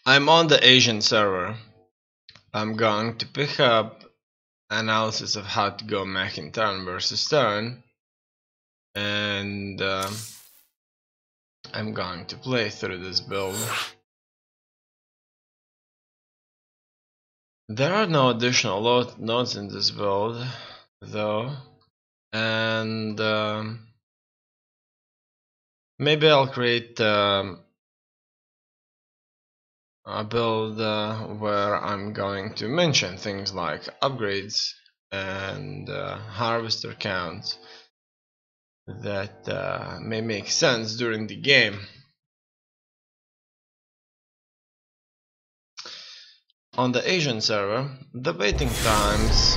I'm on the Asian server. I'm going to pick up analysis of how to go mech in turn versus turn, and I'm going to play through this build. There are no additional nodes in this build though, and maybe I'll create a build where I'm going to mention things like upgrades and harvester counts that may make sense during the game. On the Asian server, the waiting times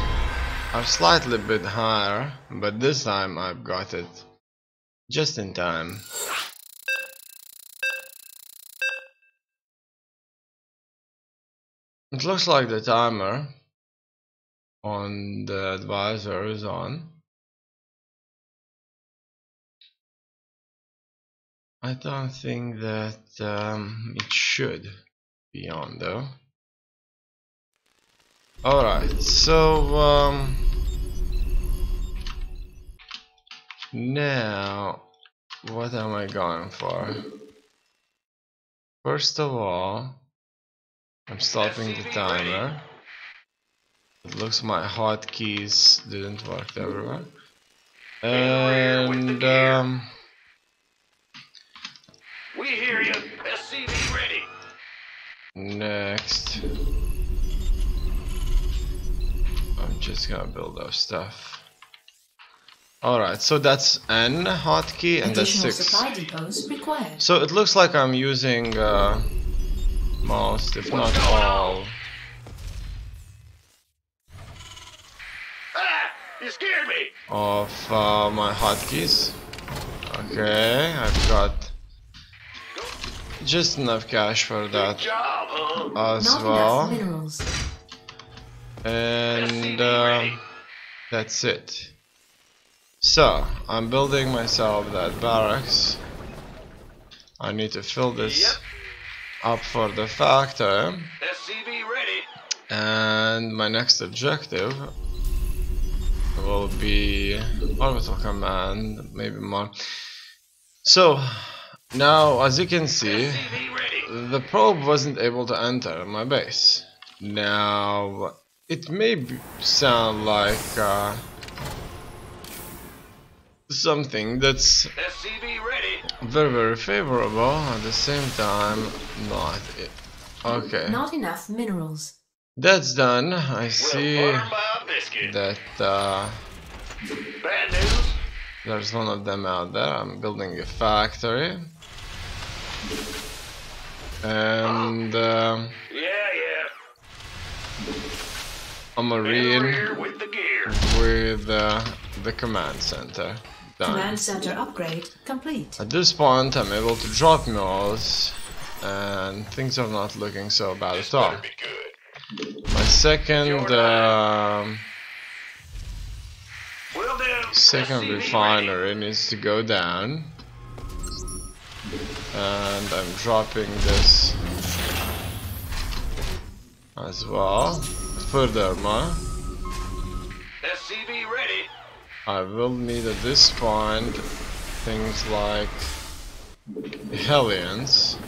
are slightly bit higher, but this time I've got it just in time. It looks like the timer on the advisor is on. I don't think that it should be on though. Alright, so now what am I going for? First of all, I'm stopping the timer. It looks my hotkeys didn't work everywhere. And we hear you. SCV ready. Next, I'm just gonna build our stuff. Alright, so that's N hotkey and that's 6. Supply depots required. So it looks like I'm using most, if not all. You scared me. Of my hotkeys. Okay, I've got just enough cash for that as well. And that's it. So I'm building myself that barracks. I need to fill this up for the factory. SCV ready. And my next objective will be orbital command, maybe more. So now, as you can see, the probe wasn't able to enter my base. Now it may sound like something that's very favorable, at the same time not it. Okay, not enough minerals. That's done. I see that bad news. There's one of them out there. I'm building a factory. And a marine with the command center. Done. Command center upgrade complete. At this point I'm able to drop mills and things are not looking so bad at all. My second refinery needs to go down, and I'm dropping this as well. Furthermore, SCV ready. I will need at this point things like Hellions,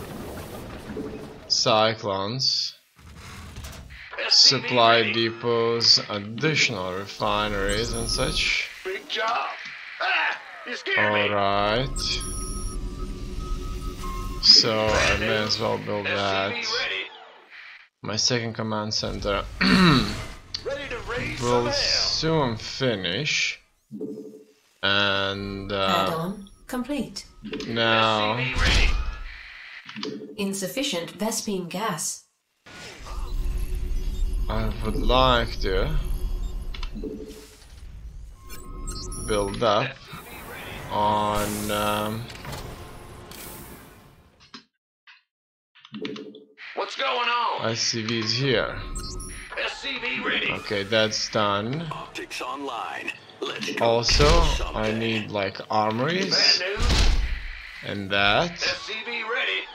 Cyclones, supply depots, additional refineries and such. Big job. You scared me. Alright. So I may as well build that. My second command center will soon finish. And add-on complete. Now insufficient Vespine gas. I would like to build up on what's going on? ICVs here. SCV ready. Okay, that's done. Optics online. Also, I need like armories and that. SCV ready.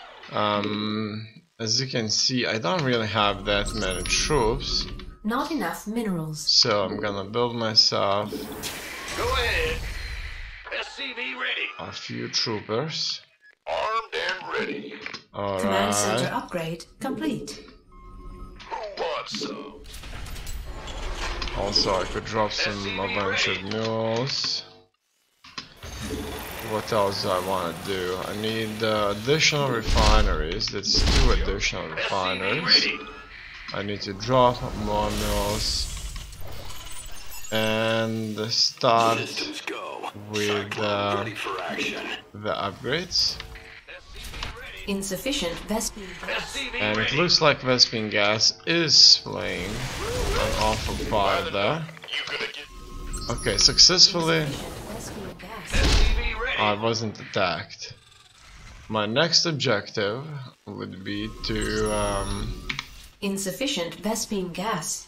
as you can see, I don't really have that many troops. Not enough minerals. So I'm gonna build myself Go ahead. SCV ready. a few troopers. Armed and ready. Command center Alright. upgrade complete. Who wants some? Also, I could drop a bunch of mules. What else do I want to do? I need additional refineries. That's 2 additional SCV refineries. ready. I need to drop more mules. And start Systems go. with Cyclone ready for action. the upgrades. SCV ready. Insufficient Vespene gas. SCV And it ready. looks like Vespene gas is playing an awful part there. You gonna get Okay, successfully Vespene gas. SCV ready. I wasn't attacked. My next objective would be to Insufficient Vespene gas.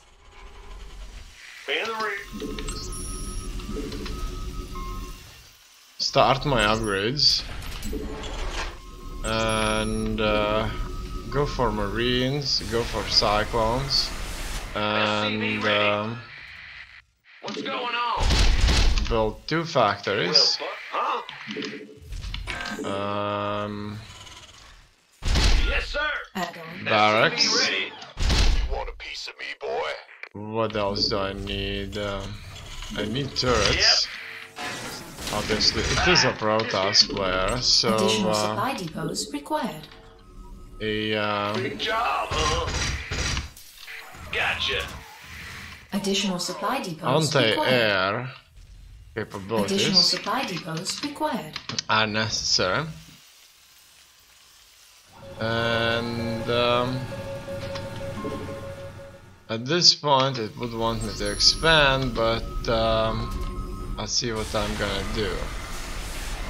In the rear. start my upgrades and go for marines, go for cyclones, and What's going on? build 2 factories. Huh? Yes, sir. Add-on. Barracks. SCV ready. You want a piece of me, boy? What else do I need? I need turrets. Obviously, it is a Protoss player, so Additional supply depots required. Big job, huh? Gotcha. Additional supply depots required. anti-air Additional capabilities supply depots required. are necessary. And at this point it would want me to expand, but I'll see what I'm gonna do.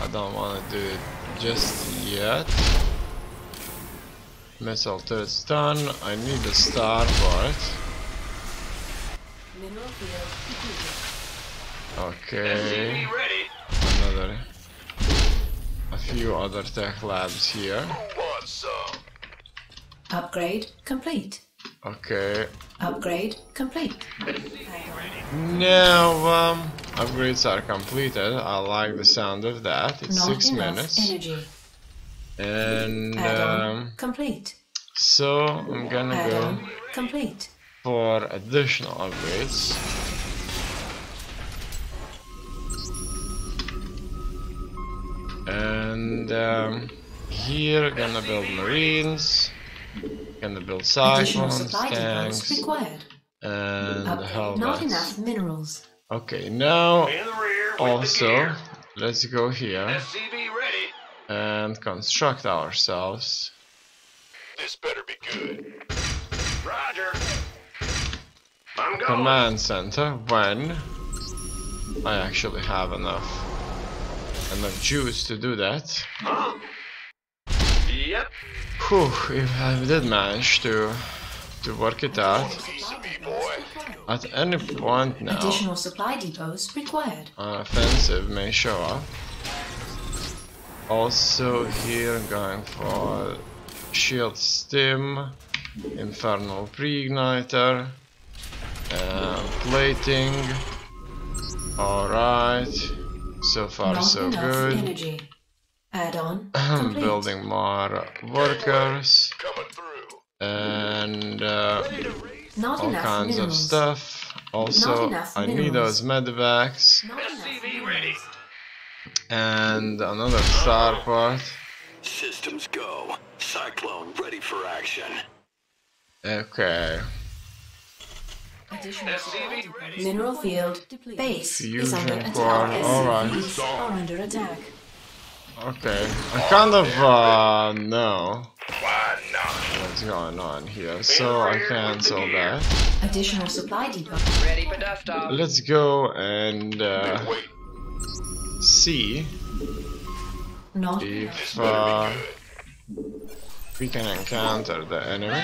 I don't want to do it just yet. Missile turret's done. I need a star for it. Mineral field completed. Okay, SCV ready. another, a few other tech labs here. Who wants some? Upgrade complete. Okay, Upgrade complete. now upgrades are completed. I like the sound of that. It's Not 6 enough minutes, energy. and Add-on complete. so I'm gonna go Add-on complete. for additional upgrades. And here gonna build marines, gonna build Additional cyclones, supply depots tanks, required. and Upgrade. Not hellbats. enough minerals. Okay, now In the rear with the also gear. let's go here SCV ready. and construct ourselves This better be good. Roger. I'm going. command center when I actually have enough juice to do that. Huh? Yep. Whew, if I did manage to work it out. Piece of me, boy. At any point now, Additional supply depots required. an offensive may show up. Also here going for shield stim, infernal pre-igniter, plating. Alright, so far Not so enough good. energy. Add-on complete. Building more workers Coming through. and Not all enough kinds of minerals. stuff. Also, Not enough I need minerals. those medevacs Not enough SCV ready. minerals. and another starport. Systems go. Cyclone ready for action. Okay, Additional supply SCV depots. ready. Mineral field base is under Fusion attack. core, alright. SCVs are under attack. Okay. I kind of know Why not? what's going on here, so I cancel that. Additional supply depot. Ready for dust off. Let's go and Wait. see Not if we can encounter the enemy.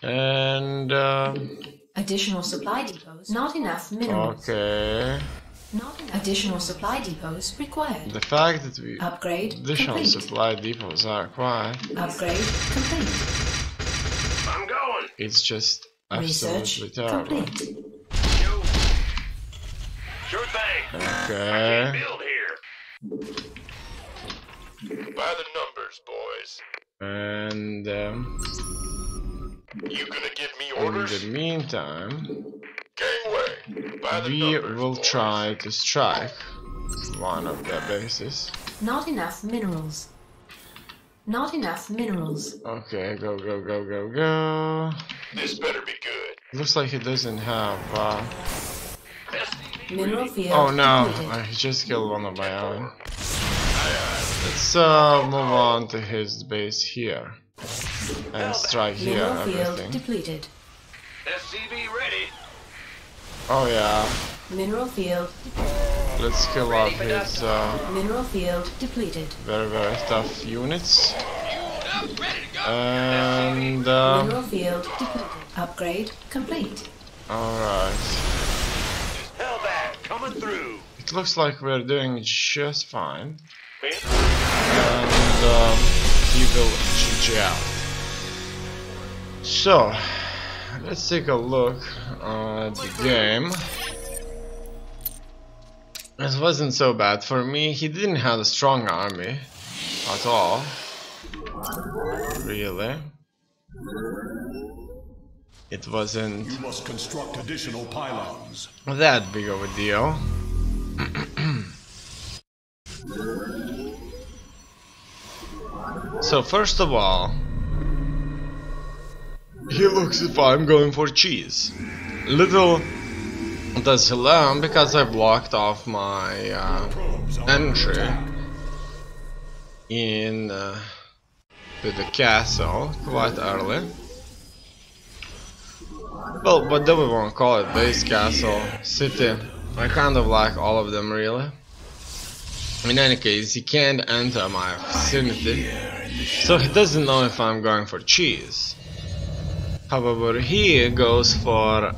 And additional supply depots. Not enough minerals. okay, Additional supply depots required. The fact that we Upgrade additional complete. supply depots are required, Upgrade complete. I'm going. it's just Research absolutely terrible. complete. You. Sure thing. Okay. Build here. By the numbers, boys. And You gonna give me in orders? the meantime, Gangway. By the we numbers, will boys. try to strike one of their bases. Not enough minerals. Not enough minerals. Okay, go, go, go, go, go. This better be good. Looks like he doesn't have. Mineral field Oh no, depleted. he just killed one of my own. Let's move on to his base here and strike here Mineral and field everything. depleted. SCV ready. Oh yeah, Mineral field. let's kill off his Mineral field depleted. very, very tough units. And Mineral field depleted. Upgrade complete. alright. Hellbat coming through. It looks like we're doing just fine. Man. And he will GG out. So, let's take a look at the game. It wasn't so bad for me. He didn't have a strong army at all. Really. It wasn't You must construct additional pylons. that big of a deal. So first of all, he looks if I'm going for cheese. Little does he learn, because I blocked off my entry in to the castle quite early. Well, what do we want to call it? Base, castle, city. I kind of like all of them really. In any case, he can't enter my vicinity, so he doesn't know if I'm going for cheese. However, he goes for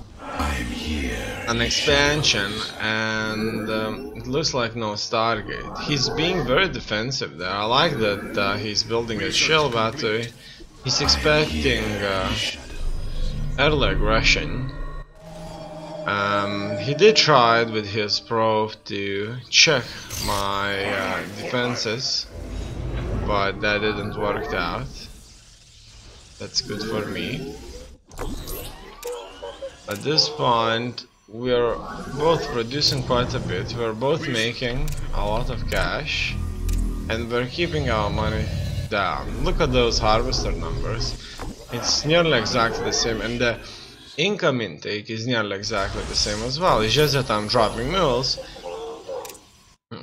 an expansion, and it looks like no Stargate. He's being very defensive there. I like that he's building a shell battery. He's expecting early aggression. He did try it with his probe to check my defenses, but that didn't work out. That's good for me. At this point, we're both producing quite a bit. We're both making a lot of cash, and we're keeping our money down. Look at those harvester numbers. It's nearly exactly the same, and the income intake is nearly exactly the same as well. It's just that I'm dropping mules,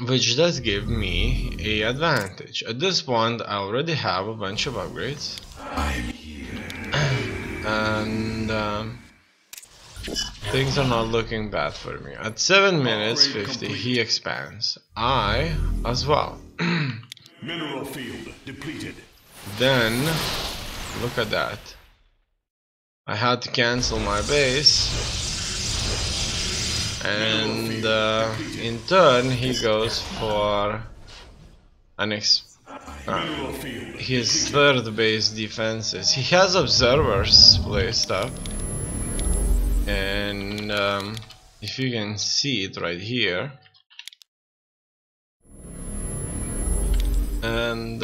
which does give me a advantage. At this point, I already have a bunch of upgrades, and things are not looking bad for me. At 7 minutes 50, he expands. I as well. Mineral field depleted. Then, look at that. I had to cancel my base, and in turn he goes for an his third base defenses. He has observers placed up, and if you can see it right here, and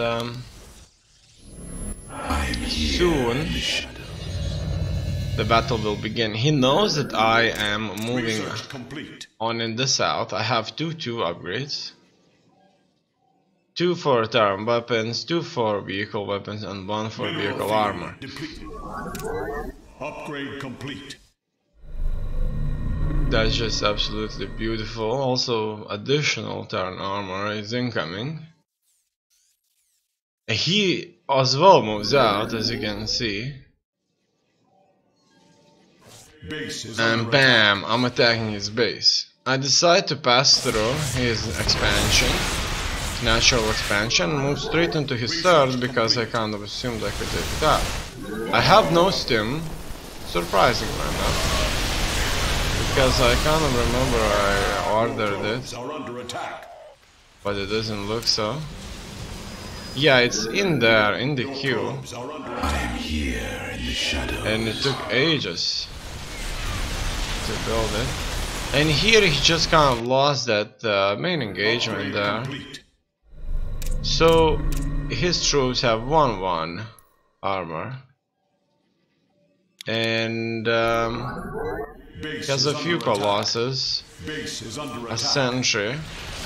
soon the battle will begin. He knows that I am moving on in the south. I have two upgrades. 2 for term weapons, 2 for vehicle weapons, and 1 for vehicle armor. Upgrade complete. That's just absolutely beautiful. Also, additional turn armor is incoming. He as well moves out, as you can see. And bam, I'm attacking his base. I decide to pass through his expansion, natural expansion, and move straight into his third because I kind of assumed I could take it out. I have no stim, surprisingly enough. because I kind of remember I ordered it, Are under attack. but it doesn't look so. Yeah, it's in there in the queue, Are under attack. Here in the shadows. and it took ages to build it. And here he just kind of lost that main engagement there. Complete. So his troops have 1-1 armor, and he has a few colossus, Base is under a attack. sentry,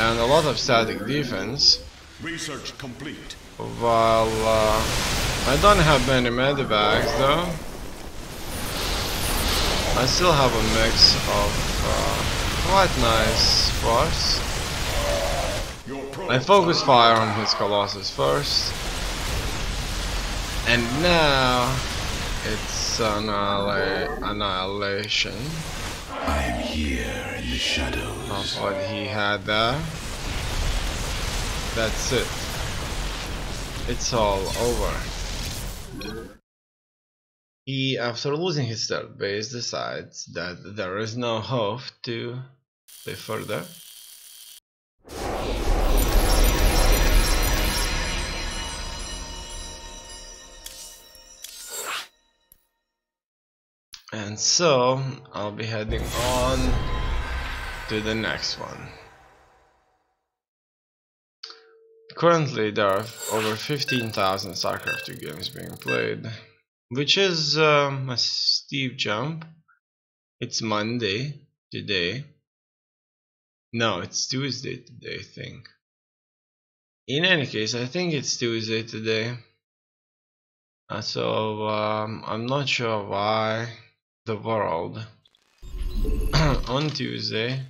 and a lot of static defense. Research complete. While I don't have many medivacs though, I still have a mix of quite nice force. I focus fire on his colossus first, and now it's annihilation I am here in the shadows. of what he had there. That's it. It's all over. He, after losing his third base, decides that there is no hope to play further. And so, I'll be heading on to the next one. Currently, there are over 15,000 Starcraft 2 games being played, which is a steep jump. It's Monday today. No, it's Tuesday today, I think. In any case, I think it's Tuesday today. So, I'm not sure why the world on Tuesday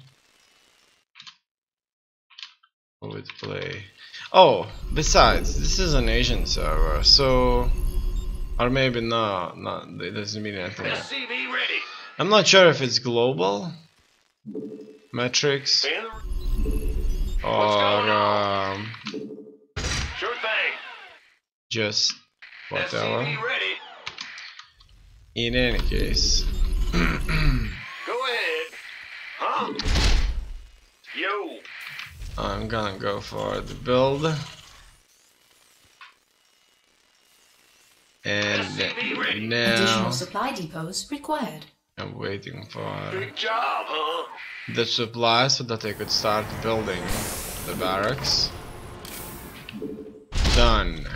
would play. Oh, besides, this is an Asian server, so, or maybe no, it doesn't mean anything. SCV ready. I'm not sure if it's global metrics In the... or Sure thing. just whatever. SCV ready. In any case, Go ahead. Huh? Yo. I'm gonna go for the build, and now Additional supply depots required. I'm waiting for Big job, huh? the supplies so that I could start building the barracks. Done.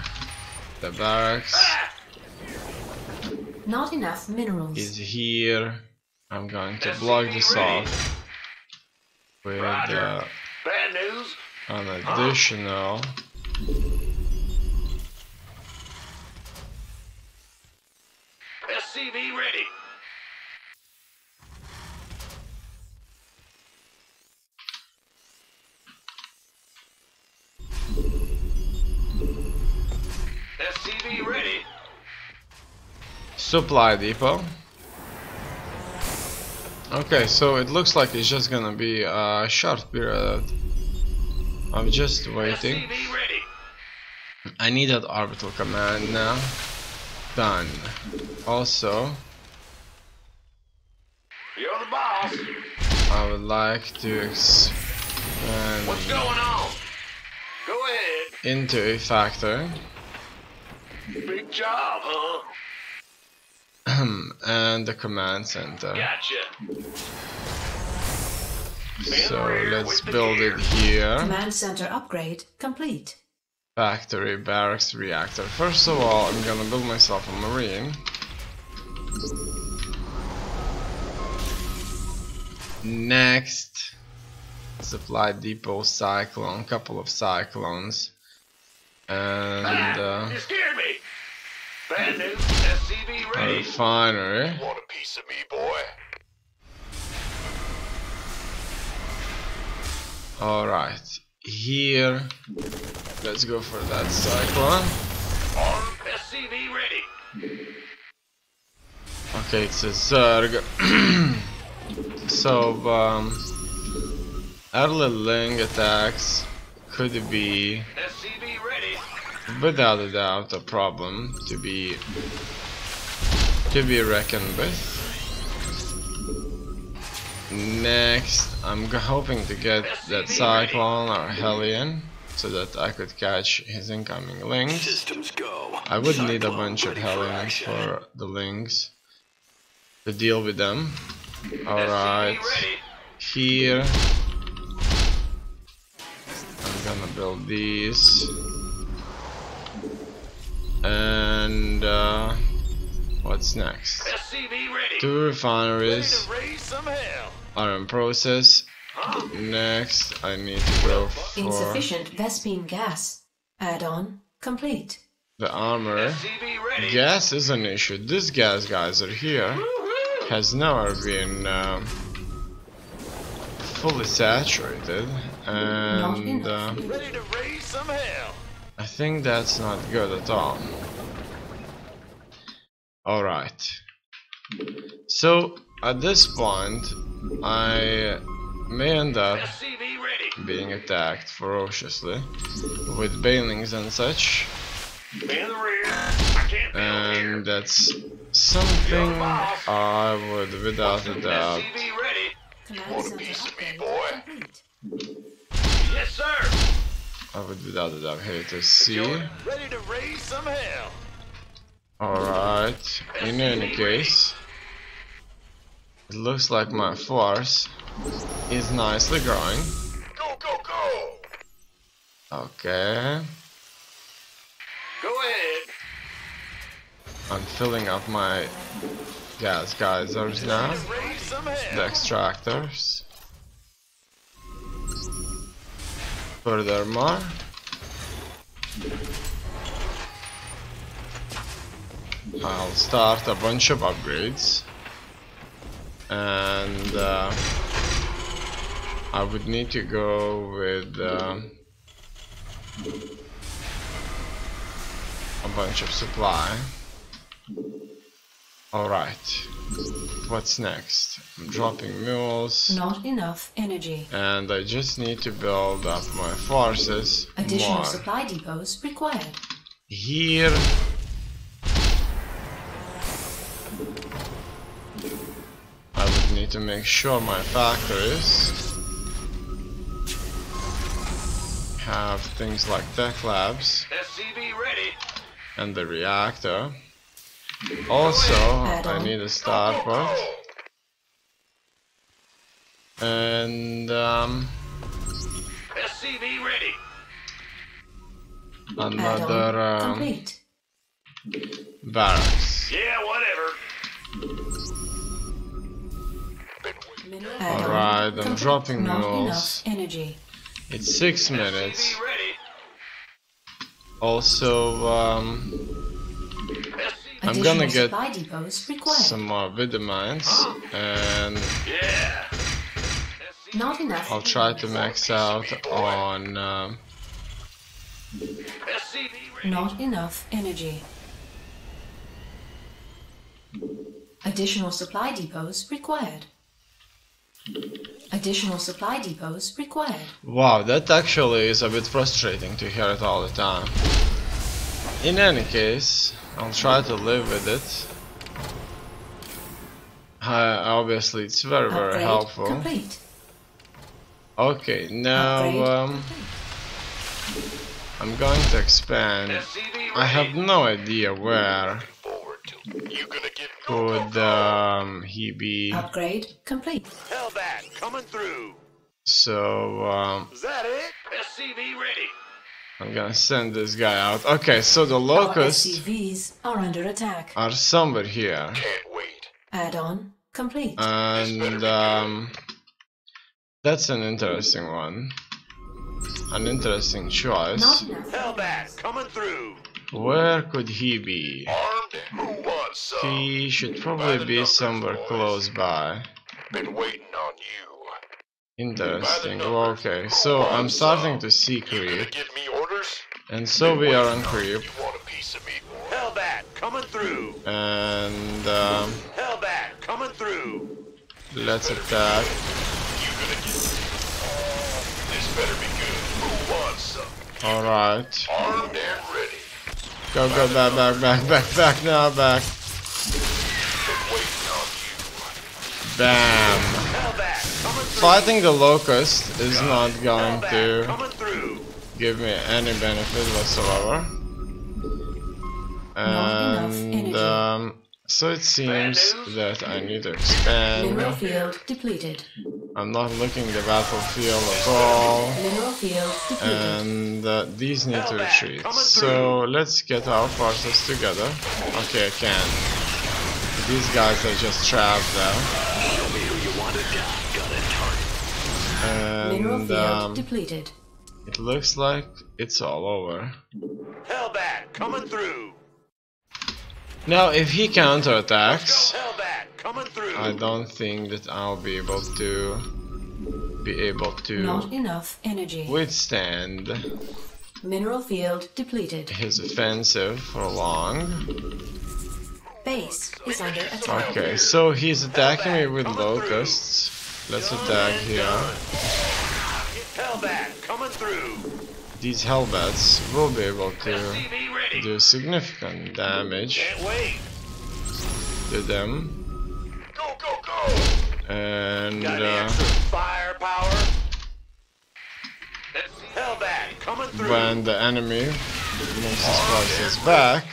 The barracks Not enough minerals. is here. I'm going to block this off with Roger. Bad news. an additional SCV ready. SCV ready. supply depot. Okay, so it looks like it's just gonna be a short period. I'm just waiting. SCV ready. I need that orbital command now. Done. Also, You're the boss. I would like to expand What's going on? Go ahead. into a factory Big job, huh? and the command center. Gotcha. So let's build it here. Command center upgrade complete. Factory, barracks, reactor. First of all, I'm gonna build myself a marine. Next, supply depot, cyclone, couple of cyclones, and You scared me. Bad news. SCV a ready. refinery. Want a piece of me, boy? Alright, here, let's go for that cyclone. Armed. SCV ready. Okay, it's a Zerg. So, early link attacks could be, SCV ready. without a doubt, a problem to be reckoned with. Next, I'm hoping to get that Cyclone or Hellion so that I could catch his incoming links. Systems go. I would need a Cyclone bunch of ready for Hellions action. for the links to deal with them. Alright, here I'm gonna build these. And what's next? SCV ready. 2 refineries Raise some hell. are in process. Next, I need to go for Insufficient Vespine gas. Add-on complete. the armor. SCV ready. Gas is an issue. This gas geyser here has never been fully saturated, and Ready to raise some hell. I think that's not good at all. Alright. So, at this point, I may end up SCV ready. being attacked ferociously with bailings and such, In the rear. I can't build here. and that's something I would without a doubt SCV ready. Command center upgrade complete. Yes, sir. without a doubt hate to see. Ready to raise some hell. Alright, in any case, it looks like my force is nicely growing. Go, go, go. Okay, Go ahead. I'm filling up my gas geysers now, Raise some hell. the extractors. Furthermore, I'll start a bunch of upgrades, and I would need to go with a bunch of supply. Alright, what's next? I'm dropping mules, Not enough energy. and I just need to build up my forces Additional more. supply depots required. Here I would need to make sure my factories have things like tech labs SCV ready. and the reactor. Also, I need a starport and SCV ready. another Add-on complete. barracks. Yeah, whatever. Add-on Alright, I'm complete. dropping Not mules. enough energy. It's 6 minutes. SCV ready. Also, SCV. I'm gonna Additional get supply depots required. some more vitamins, and Yeah. Not enough. I'll try to max out on SCV ready. Not enough energy. Additional supply depots required. Additional supply depots required. wow, that actually is a bit frustrating to hear it all the time. In any case, I'll try to live with it. Obviously, it's very Upgrade helpful. complete. Okay, now Upgrade I'm going to expand. SCV ready. I have no idea where Forward to. You gonna get could he be. Upgrade complete. Hellbat coming through. So Is that it? SCV ready. I'm gonna send this guy out. Okay, so the Our locusts SCVs are under attack. are somewhere here, Can't wait. Add-on complete. and that's an interesting one, an interesting choice. Not enough. Hellbat coming through. Where could he be? Armed and who wants some? He should probably be somewhere close by. Been waiting on you. Interesting. Okay, so I'm starting to see creep, Give me orders? and so we are on creep, Want a piece of me? Hellbat coming through. and Hellbat coming through. let's attack. You gonna get this better be good. Who wants some? Alright. Armed and ready. Go, back, now, back. Been waiting on you. Bam. Hellbat fighting the locust is not going to Coming through. give me any benefit whatsoever. Not enough energy. So it seems that I need to expand. Mineral field depleted. I'm not looking the battlefield at all. Mineral field depleted. And these need to retreat. So let's get our forces together. Okay, I can. These guys are just trapped there. Show me who you want to die. Got a target. Mineral And field depleted. it looks like it's all over. Hellbat coming through. Now, if he counterattacks, Hellbat coming through. I don't think that I'll be able to Not enough energy. withstand Mineral field depleted. his offensive for long. Base is under attack. Okay, so he's attacking me with locusts. Let's attack here. Hellbat coming through. These hellbats will be able to SCV ready. do significant damage Can't wait. to them. Go, go, go. And Got any extra firepower? Hellbat coming through. when the enemy moves his forces back,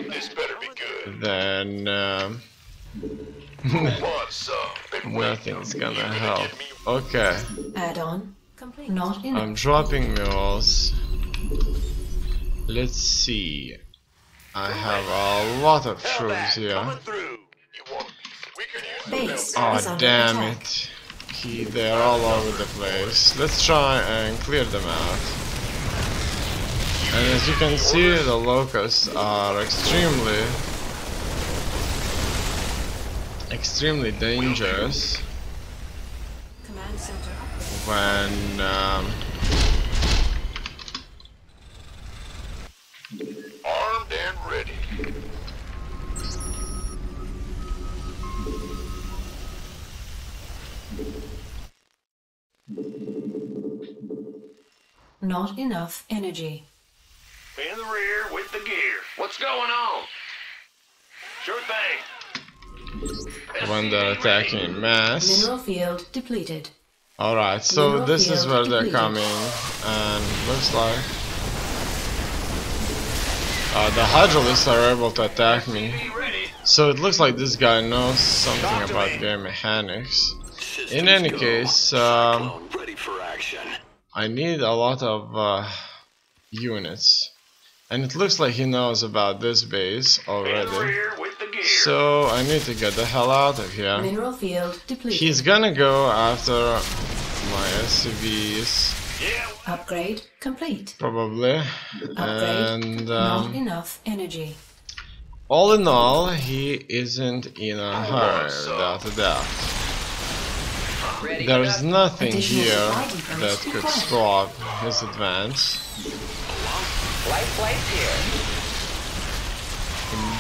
This better be good. then Want some? Been waiting nothing's on gonna you to help. get me. Okay, Add-on complete. Not enough. I'm dropping mules. Let's see. I have a lot of troops Hellbat here. coming through. You want me? We can use Base is Oh under damn attack. it. They're all over the place. Let's try and clear them out. And as you can see, the locusts are extremely dangerous Command center upgrade. when armed and ready. Not enough energy. In the rear with the gear. What's going on? Sure thing. when they're attacking in mass. Mineral field depleted. Alright, so Mineral this is field where they're depleted. coming, and looks like the hydraulics are able to attack me. Be ready. So it looks like this guy knows something about game mechanics. In any case, Ready for action. I need a lot of units, and it looks like he knows about this base In the already. rear with the gear. So I need to get the hell out of here. Mineral field depleted. He's gonna go after my SCVs, Yeah. Upgrade complete. probably, Upgrade. and Not enough energy. all in all, he isn't in a hurry, without a doubt. There's nothing Additional here supply depots that could required. stop his advance. Light flight here.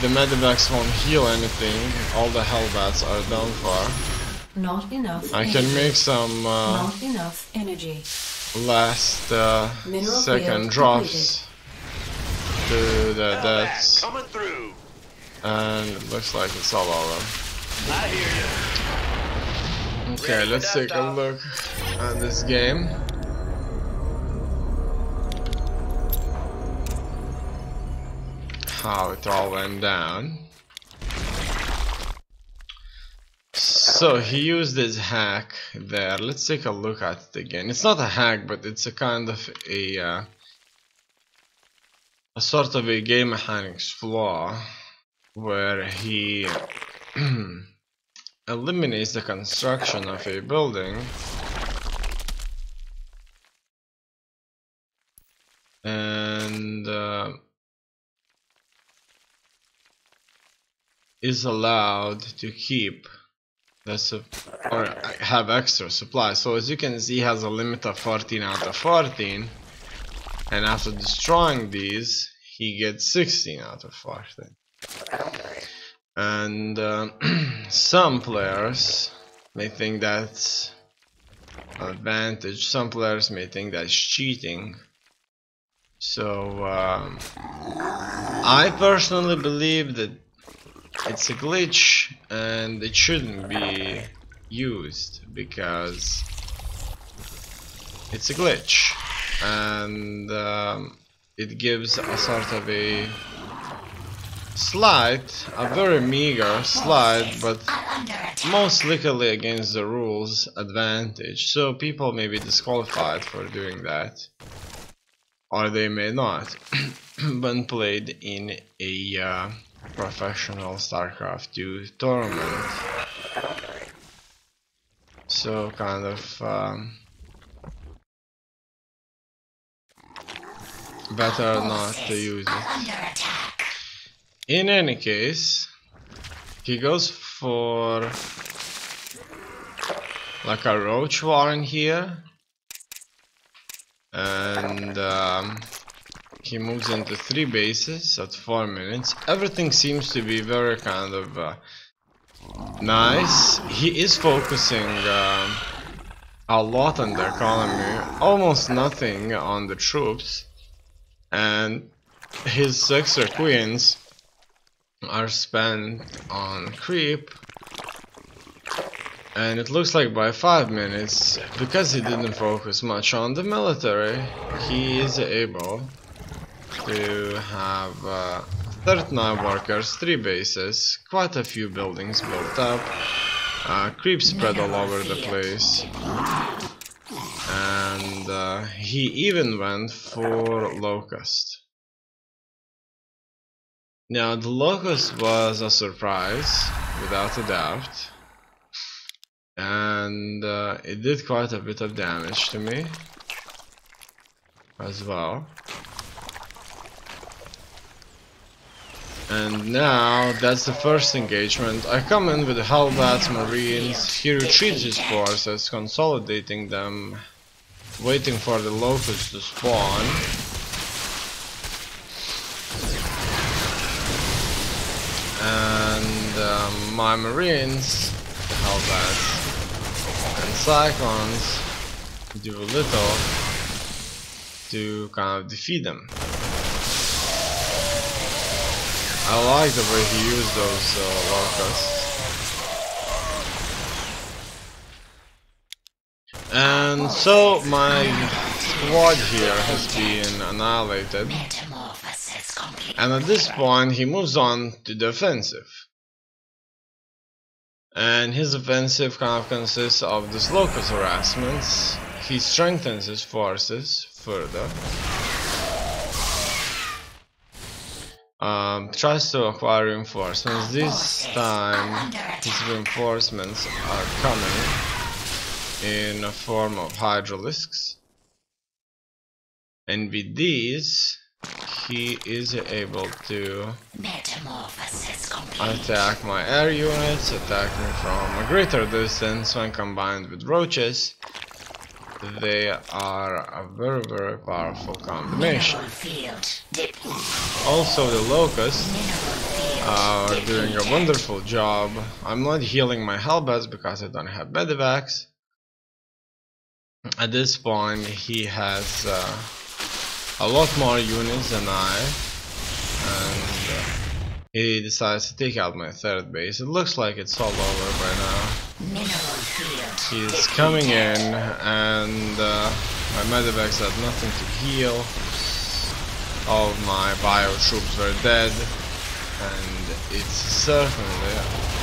The medivacs won't heal anything, all the hellbats are done for. Not enough. I can make some Not enough energy. last Mineral second field drops to the Hellbat deaths, coming through. and it looks like it's all over. I hear you. Okay, let's take a look at this game. How it all went down. So he used his hack there. Let's take a look at it again. It's not a hack, but it's a kind of a sort of a game mechanics flaw where he eliminates the construction of a building and is allowed to keep or have extra supply. So as you can see, he has a limit of 14 out of 14, and after destroying these he gets 16 out of 14. And some players may think that's an advantage, some players may think that's cheating. So I personally believe that it's a glitch and it shouldn't be used because it's a glitch, and it gives a sort of a very meager slight, but most likely against the rules advantage. So people may be disqualified for doing that, or they may not, when played in a professional Starcraft 2 tournament. So kind of better not to use it. In any case, he goes for like a roach warren here, and he moves into 3 bases at 4 minutes. Everything seems to be very kind of nice. He is focusing a lot on the economy, almost nothing on the troops, and his extra queens are spent on creep, and it looks like by 5 minutes, because he didn't focus much on the military, he is able to have 39 workers, 3 bases, quite a few buildings built up, creep spread all over the place, and he even went for locust. Now the locust was a surprise, without a doubt, and it did quite a bit of damage to me as well. And now that's the first engagement. I come in with the Hellbats Marines. He retreats his forces, consolidating them, waiting for the locust to spawn. And my Marines, the Hellbats and Cyclones, do little to kind of defeat them. I like the way he used those locusts. And so my squad here has been annihilated. And at this point he moves on to the offensive. And his offensive kind of consists of this locust harassments. He strengthens his forces further. Tries to acquire reinforcements. This time his reinforcements are coming in a form of hydralisks, and with these he is able to attack my air units, attack me from a greater distance. When combined with roaches, they are a very, very powerful combination. Also, the locusts are doing a wonderful job. I'm not healing my Hellbats because I don't have medivacs. At this point, he has a lot more units than I, and he decides to take out my 3rd base. It looks like it's all over by now. He's coming in, and my medivacs had nothing to heal. All of my bio troops were dead, and it's certainly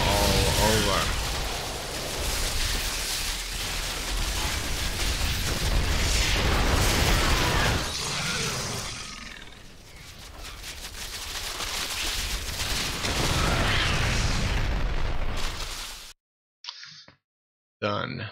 all over. Done.